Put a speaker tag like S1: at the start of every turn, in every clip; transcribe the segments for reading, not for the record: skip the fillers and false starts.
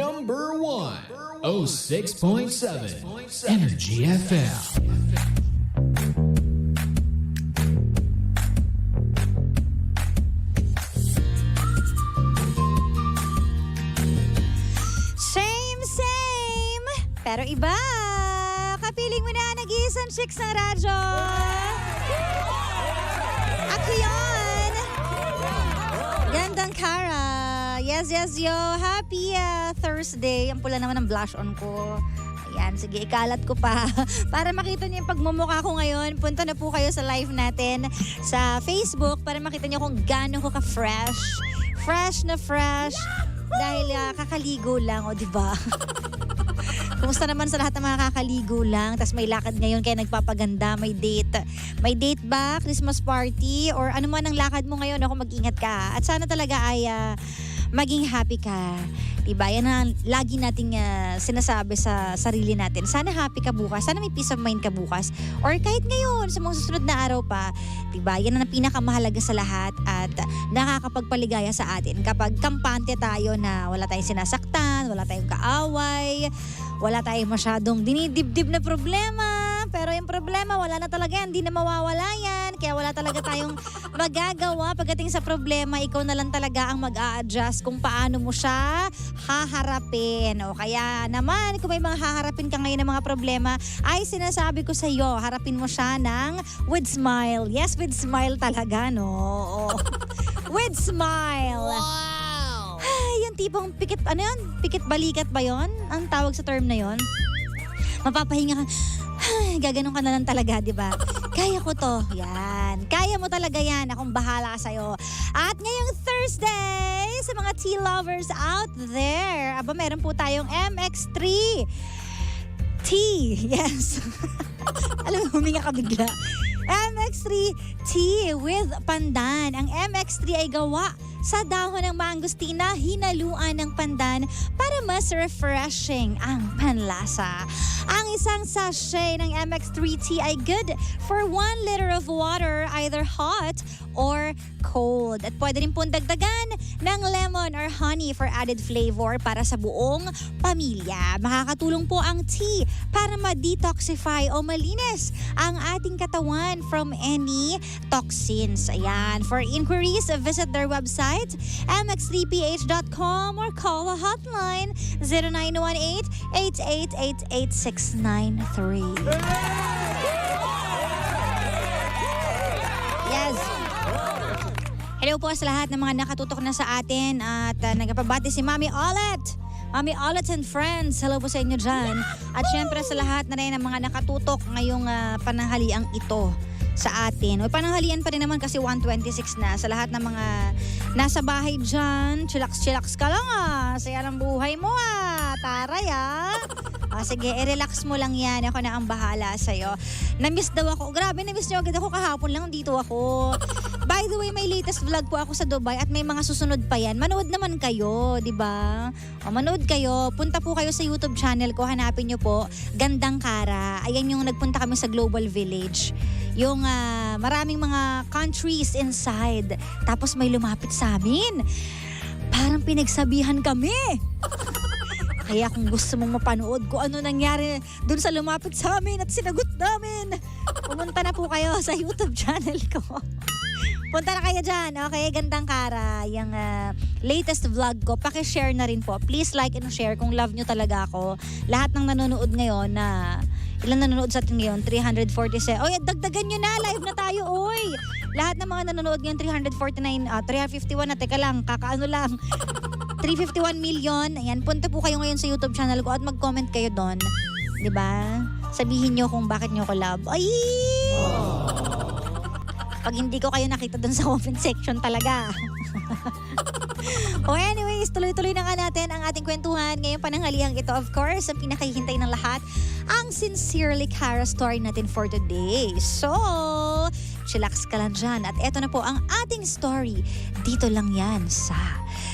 S1: number one, 06.7 Energy FM.
S2: Same, pero iba. Kapiling mo na nag-iisang chicks ng radyo. Ako yun. Gandang Cara. Yes, yo. Happy Thursday. Ang pula naman ng blush on ko. Ayan, sige, ikalat ko pa. Para makita niyo yung pagmumukha ko ngayon, punta na po kayo sa live natin sa Facebook para makita niyo kung gaano ko ka-fresh. Fresh na fresh. Dahil kakaligo lang, o diba? Kumusta naman sa lahat ng mga kakaligo lang, tapos may lakad ngayon kaya nagpapaganda, may date. May date ba? Christmas party? Or ano man ang lakad mo ngayon, ako mag-ingat ka. At sana talaga ay maging happy ka. Diba? Yan ang lagi nating sinasabi sa sarili natin. Sana happy ka bukas. Sana may peace of mind ka bukas. Or kahit ngayon, sa mga susunod na araw pa. Diba? Yan ang pinakamahalaga sa lahat at nakakapagpaligaya sa atin. Kapag kampante tayo na wala tayong sinasaktan, wala tayong kaaway, wala tayong masyadong dinidibdib na problema. Pero yung problema, wala na talaga yan. Hindi na mawawala yan. Kaya wala talaga tayong magagawa. Pagdating sa problema, ikaw na lang talaga ang mag-a-adjust kung paano mo siya haharapin. O kaya naman, kung may mga haharapin ka ngayon ng mga problema, ay sinasabi ko sa iyo, harapin mo siya ng with smile. Yes, with smile talaga, no? Oo. With smile. Wow! Ay, yung tipong pikit, ano yun? Pikit balikat ba yun? Ang tawag sa term na yun? Mapapahinga ka, ay, gaganon ka na lang talaga, di ba? Kaya ko to. Yan. Kaya mo talaga yan. Akong bahala sa'yo. At ngayong Thursday, sa mga tea lovers out there, aba, meron po tayong MX3 tea. Yes. Alam mo, huminga ka bigla. MX3 tea with pandan. Ang MX3 ay gawa sa dahon ng mangostina, hinaluan ng pandan para mas refreshing ang panlasa. Ang isang sachet ng MX3 tea ay good for 1 liter of water, either hot or cold. At pwede rin pong dagdagan ng lemon or honey for added flavor para sa buong pamilya. Makakatulong po ang tea para ma-detoxify o malinis ang ating katawan from any toxins. Ayan. For inquiries, visit their website mx3ph.com or call the hotline 0918-8888-693. Yes. Hello po sa lahat ng mga nakatutok na sa atin at nagpapabati si Mami Olet. Mami Olet and friends, hello po sa inyo dyan. At syempre sa lahat na rin ng mga nakatutok ngayong pananghaliang ito sa atin. O pananghalian pa rin naman kasi 1:26 na. Sa lahat ng mga nasa bahay dyan, chillax ka lang Saya ng buhay mo Taray sige, i-relax mo lang yan. Ako na ang bahala sa'yo. Na-miss daw ako. Grabe, na-miss niyo agad ako. Kahapon lang dito ako. By the way, may latest vlog po ako sa Dubai at may mga susunod pa yan. Manood naman kayo, di ba? Manood kayo. Punta po kayo sa YouTube channel ko. Hanapin niyo po, Gandang Cara. Ayan yung nagpunta kami sa Global Village. Yung maraming mga countries inside. Tapos may lumapit sa amin. Parang pinagsabihan kami. Kaya kung gusto mong mapanood kung ano nangyari dun sa lumapit sa amin at sinagot namin, pumunta na po kayo sa YouTube channel ko. Punta na kayo dyan. Okay, Gandang Cara. Yung latest vlog ko, pakishare na rin po. Please like and share kung love nyo talaga ako. Lahat ng nanonood ngayon na ilan nanonood sa atin ngayon? 347. Oy, dagdagan nyo na. Live na tayo, oy. Lahat ng mga nanonood ngayon, 349, 351 na. Teka lang, kakaano lang. 351 million. Ayan, punta po kayo ngayon sa YouTube channel ko at mag-comment kayo doon. 'Di ba? Sabihin nyo kung bakit nyo ko love. Ay! Pag hindi ko kayo nakita doon sa comment section talaga. Anyways, tuloy-tuloy na nga natin ang ating kwentuhan. Ngayong pananghaliang ito, of course, ang pinakahihintay ng lahat, ang Sincerely Cara story natin for today. So, chillax ka lang dyan. At eto na po ang ating story. Dito lang yan sa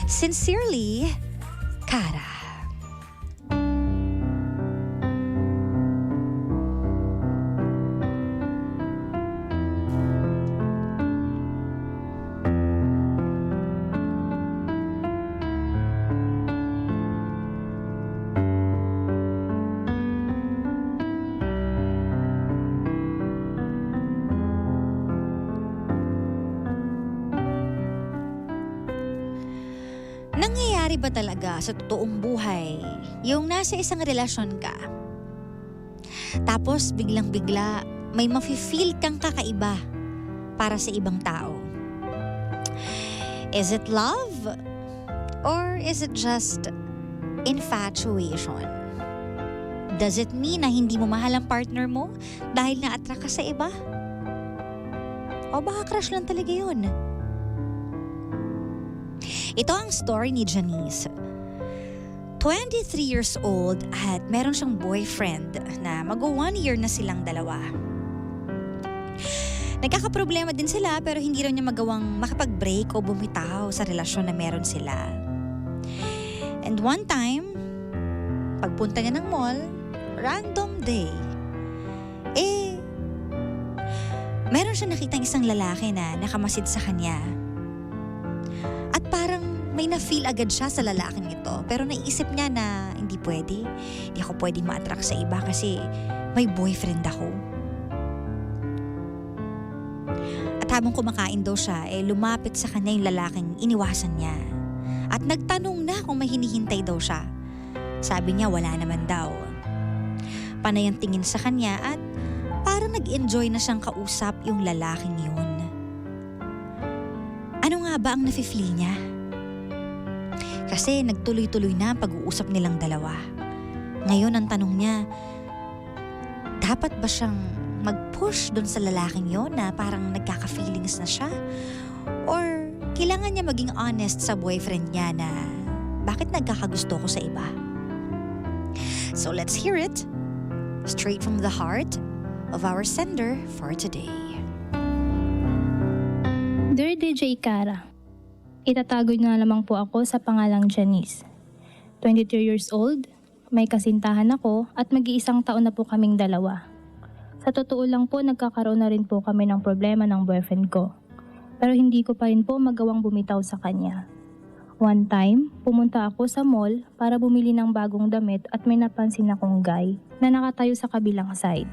S2: Sincerely Cara. ba talaga sa totoong buhay yung nasa isang relasyon ka, tapos biglang-bigla may mafe-feel kang kakaiba para sa ibang tao? Is it love? Or is it just infatuation? Does it mean na hindi mo mahal ang partner mo dahil na-attract ka sa iba? O baka crush lang talaga yun? Ito ang story ni Janice. 23 years old at meron siyang boyfriend na mag-1 year na silang dalawa. Nagkakaproblema din sila pero hindi raw niya magawang makapag-break o bumitaw sa relasyon na meron sila. And one time, pagpunta niya ng mall, random day, meron siya nakitang isang lalaki na nakamasid sa kanya. At parang may na-feel agad siya sa lalaking ito. Pero naisip niya na hindi pwede. Hindi ako pwede ma-attract sa iba kasi may boyfriend ako. At habang kumakain daw siya, lumapit sa kanya yung lalaking iniwasan niya. At nagtanong na kung may hinihintay daw siya. Sabi niya wala naman daw. Panay ang tingin sa kanya at parang nag-enjoy na siyang kausap yung lalaking yun. Ano nga ba ang nafe-feel niya? Kasi nagtuloy-tuloy na ang pag-uusap nilang dalawa. Ngayon ang tanong niya, dapat ba siyang mag-push doon sa lalaking yun na parang nagkaka-feelings na siya? Or kailangan niya maging honest sa boyfriend niya na bakit nagkakagusto ko sa iba? So let's hear it straight from the heart of our sender for today.
S3: Dear DJ Kara, itatagoy na lamang po ako sa pangalang Janice. 23 years old, may kasintahan ako at mag-iisang taon na po kaming dalawa. Sa totoo lang po, nagkakaroon na rin po kami ng problema ng boyfriend ko. Pero hindi ko pa rin po magawang bumitaw sa kanya. One time, pumunta ako sa mall para bumili ng bagong damit at may napansin akong guy na nakatayo sa kabilang side.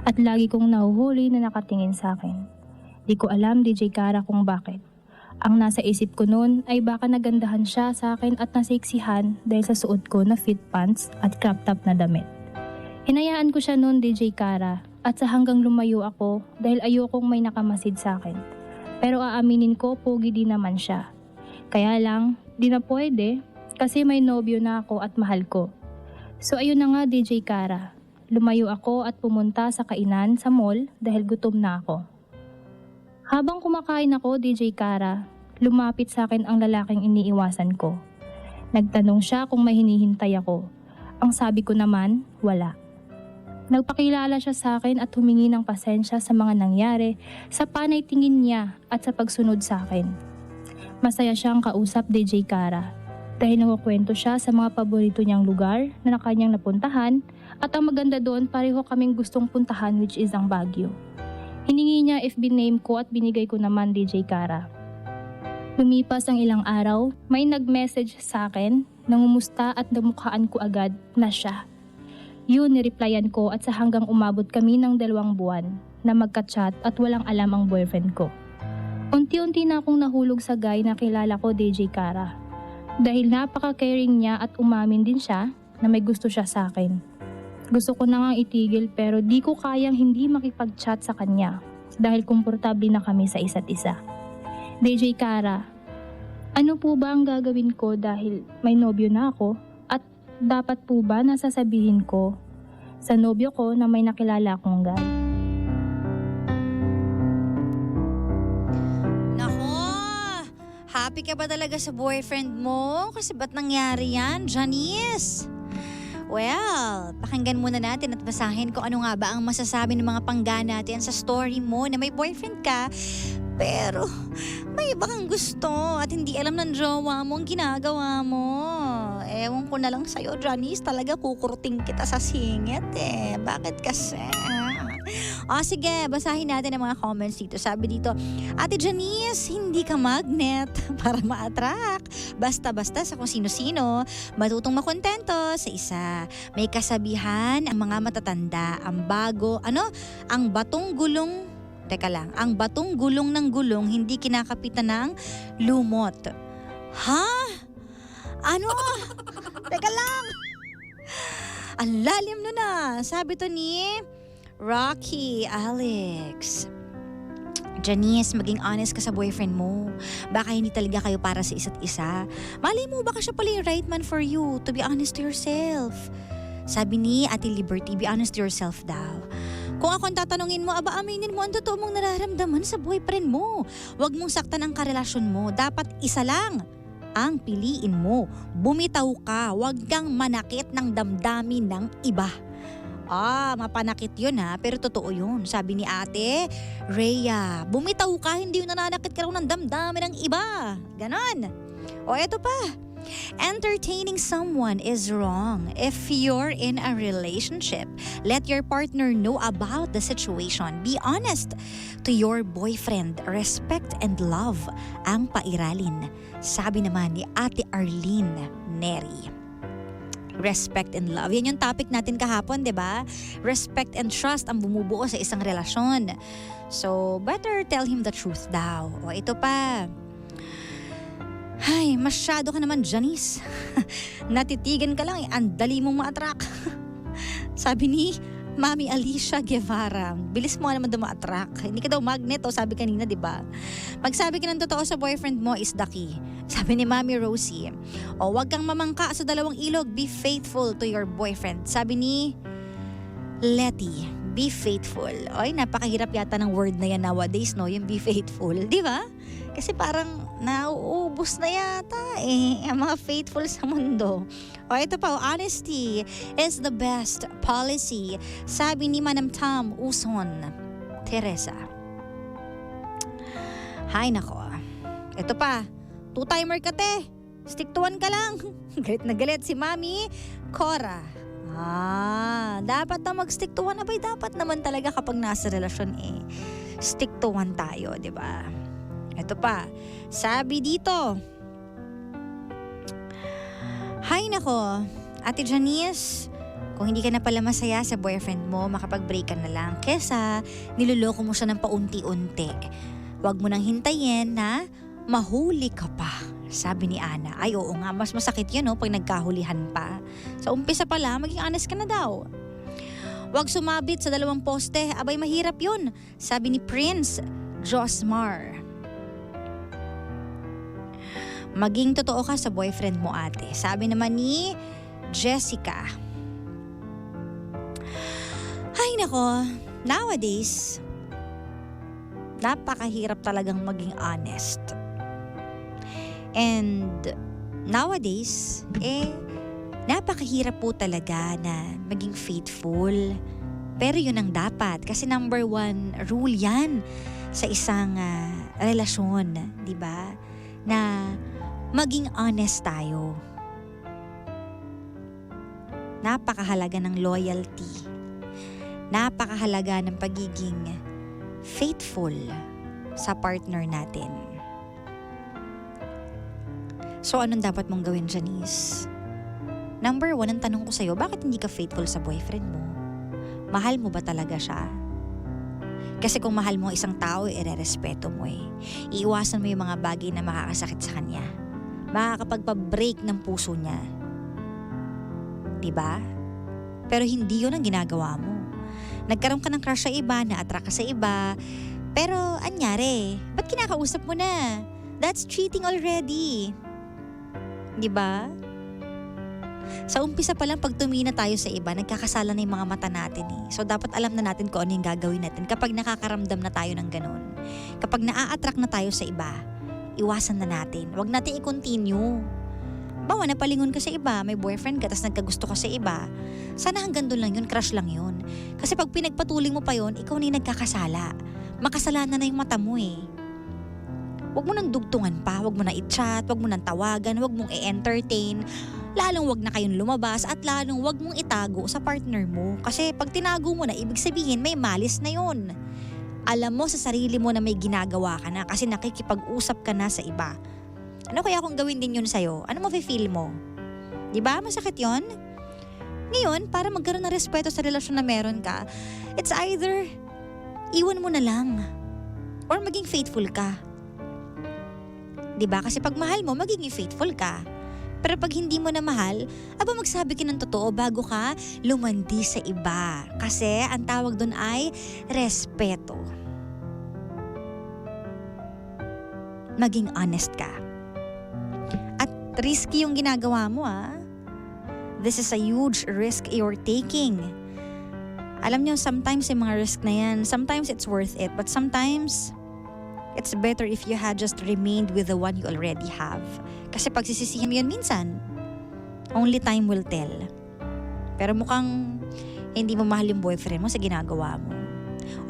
S3: At lagi kong nahuhuli na nakatingin sa akin. Di ko alam DJ Kara kung bakit. Ang nasa isip ko noon ay baka nagandahan siya sa akin at nasaiksihan dahil sa suot ko na fit pants at crop top na damit. Hinayaan ko siya noon DJ Kara at sa hanggang lumayo ako dahil ayokong may nakamasid sa akin. Pero aaminin ko pogi din naman siya. Kaya lang, di na pwede kasi may nobyo na ako at mahal ko. So ayun na nga DJ Kara. Lumayo ako at pumunta sa kainan sa mall dahil gutom na ako. Habang kumakain ako, DJ Kara, lumapit sa akin ang lalaking iniiwasan ko. Nagtanong siya kung may hinihintay ako. Ang sabi ko naman, wala. Nagpakilala siya sa akin at humingi ng pasensya sa mga nangyari, sa panay tingin niya at sa pagsunod sa akin. Masaya siyang kausap DJ Kara dahil nagkukwento siya sa mga paborito niyang lugar na kanyang napuntahan at ang maganda doon pareho kaming gustong puntahan which is ang Baguio. Hiningi niya FB name ko at binigay ko naman DJ Kara. Lumipas ang ilang araw, may nag-message sa akin, nangumusta at namukhaan ko agad na siya. Yun, nireplyan ko at sa hanggang umabot kami ng 2 buwan na magka-chat at walang alam ang boyfriend ko. Unti-unti na akong nahulog sa guy na kilala ko DJ Kara. Dahil napaka-caring niya at umamin din siya na may gusto siya sa akin. Gusto ko na ngang itigil pero di ko kayang hindi makipag-chat sa kanya dahil komportable na kami sa isa't isa. DJ Kara, ano po ba ang gagawin ko dahil may nobyo na ako at dapat po ba nasasabihin ko sa nobyo ko na may nakilala akong guy?
S2: Nako! Happy ka ba talaga sa boyfriend mo? Kasi ba't nangyari yan, Janice? Well, pakinggan muna natin at basahin kung ano nga ba ang masasabi ng mga pangga natin sa story mo na may boyfriend ka pero may iba kang gusto at hindi alam ng jowa mo ang ginagawa mo. Ewan ko na lang sa'yo, Janice, talaga kukurting kita sa singit eh. Bakit kasi? Sige, basahin natin ang mga comments dito. Sabi dito, Ate Janice, hindi ka magnet para ma-attract. Basta-basta sa kung sino-sino, matutong makontento sa isa. May kasabihan ang mga matatanda, ang batong gulong, ang batong gulong ng gulong hindi kinakapitan ng lumot. Ha? Ano? Teka lang. Ang lalim nun Sabi to ni Rocky Alex. Janice, maging honest ka sa boyfriend mo. Baka hindi talaga kayo para sa isa't isa. Malay mo, baka siya pala yung right man for you. To be honest to yourself. Sabi ni Ate Liberty, be honest to yourself daw. Kung ako ang tatanungin mo, aminin mo ang totoo mong nararamdaman sa boyfriend mo. Huwag mong saktan ang karelasyon mo. Dapat isa lang ang piliin mo. Bumitaw ka, huwag kang manakit ng damdamin ng iba. Mapanakit yun pero totoo yun. Sabi ni Ate Rhea, bumitaw ka, hindi yung nananakit ka raw ng damdamin ng iba. Ganon. O eto pa, entertaining someone is wrong. If you're in a relationship, let your partner know about the situation. Be honest to your boyfriend. Respect and love ang pairalin. Sabi naman ni Ate Arlene Neri. Respect and love. Yan yung topic natin kahapon, di ba? Respect and trust ang bumubuo sa isang relasyon. So, better tell him the truth daw. O ito pa. Ay, masyado ka naman, Janice. Natitigan ka lang, ang dali mong ma-attract. Sabi ni Mami Alicia Guevara, bilis mo naman daw ma-attract. Hindi ka daw magnet, sabi kanina, di ba? Magsabi ka ng totoo sa boyfriend mo is the key. Sabi ni Mami Rosie, huwag kang mamangka sa dalawang ilog, be faithful to your boyfriend. Sabi ni Letty, be faithful. Oy, napakahirap yata ng word na yan nowadays, no? Yung be faithful, di ba? Kasi parang nauubos na yata ang mga faithful sa mundo. O ito pa, honesty is the best policy. Sabi ni Manam Tam Uson Teresa. Hay nako. Ito pa, two-timer ka stick to one ka lang. Galit na galit si Mami Cora. Dapat na mag-stick to one. Abay, dapat naman talaga kapag nasa relasyon stick to one tayo, di ba? Ito pa, sabi dito. Hay nako, Ate Janice, kung hindi ka na pala masaya sa boyfriend mo, makapag-break ka na lang. Kesa niloloko mo siya ng paunti-unti. Huwag mo nang hintayin na mahuli ka pa. Sabi ni Ana. Ay oo nga, mas masakit yun pag nagkahulihan pa. Sa umpisa pala, maging honest ka na daw. Huwag sumabit sa dalawang poste. Abay, mahirap yun. Sabi ni Prince Josmar. Maging totoo ka sa boyfriend mo, ate. Sabi naman ni Jessica. Ay nako, nowadays, napakahirap talagang maging honest. And nowadays, napakahirap po talaga na maging faithful. Pero yun ang dapat. Kasi number 1 rule yan sa isang relasyon, di ba? Na maging honest tayo. Napakahalaga ng loyalty. Napakahalaga ng pagiging faithful sa partner natin. So anong dapat mong gawin, Janice? Number 1, ang tanong ko sa'yo, bakit hindi ka faithful sa boyfriend mo? Mahal mo ba talaga siya? Kasi kung mahal mo isang tao, irerespeto mo Iiwasan mo yung mga bagay na makakasakit sa kanya. Makakapagpa-break ng puso niya. Diba? Pero hindi yun ang ginagawa mo. Nagkaroon ka ng crush sa iba, na-attract ka sa iba, pero anyari, ba't kinakausap mo na? That's cheating already. Diba? Sa umpisa pa lang, pag tumina tayo sa iba, nagkakasala na yung mga mata natin So dapat alam na natin kung ano yung gagawin natin kapag nakakaramdam na tayo ng ganun. Kapag naa-attract na tayo sa iba, iwasan na natin. Huwag natin i-continue. Bawa, napalingon ka sa iba, may boyfriend ka, tapos nagkagusto ka sa iba. Sana hanggang doon lang yun, crush lang yun. Kasi pag pinagpatuloy mo pa yun, ikaw na yung nagkakasala. Makasalanan na yung mata mo Huwag mo nang dugtungan pa, huwag mo na i-chat, huwag mo nang tawagan, huwag mong i-entertain. Lalong huwag na kayong lumabas at lalong huwag mong itago sa partner mo. Kasi pag tinago mo na, ibig sabihin may malis na yun. Alam mo sa sarili mo na may ginagawa ka na kasi nakikipag-usap ka na sa iba. Ano kaya kung gawin din yun sa'yo? Ano mafe-feel mo? Diba? Masakit yun? Ngayon, para magkaroon ng respeto sa relasyon na meron ka, it's either iwan mo na lang or maging faithful ka. Diba? Kasi pag mahal mo, magiging faithful ka. Pero pag hindi mo na mahal, magsabi ka ng totoo bago ka lumandi sa iba. Kasi ang tawag doon ay respeto. Maging honest ka. At risky yung ginagawa mo This is a huge risk you're taking. Alam nyo, sometimes yung mga risk na yan, sometimes it's worth it. But sometimes, it's better if you had just remained with the one you already have. Kasi pagsisisihan mo yan minsan, only time will tell. Pero mukhang hindi mo mahal yung boyfriend mo sa ginagawa mo.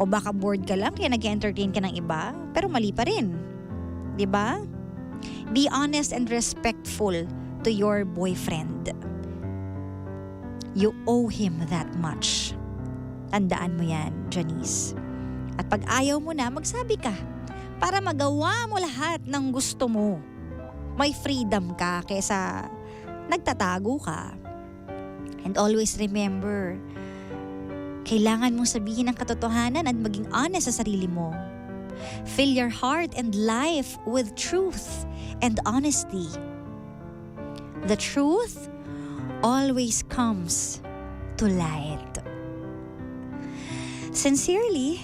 S2: O baka bored ka lang kaya nag-entertain ka ng iba, pero mali pa rin. 'Di ba? Be honest and respectful to your boyfriend. You owe him that much. Tandaan mo yan, Janice. At pag ayaw mo na, magsabi ka. Para magawa mo lahat ng gusto mo. May freedom ka kaysa nagtatago ka. And always remember, kailangan mong sabihin ang katotohanan at maging honest sa sarili mo. Fill your heart and life with truth and honesty. The truth always comes to light. Sincerely,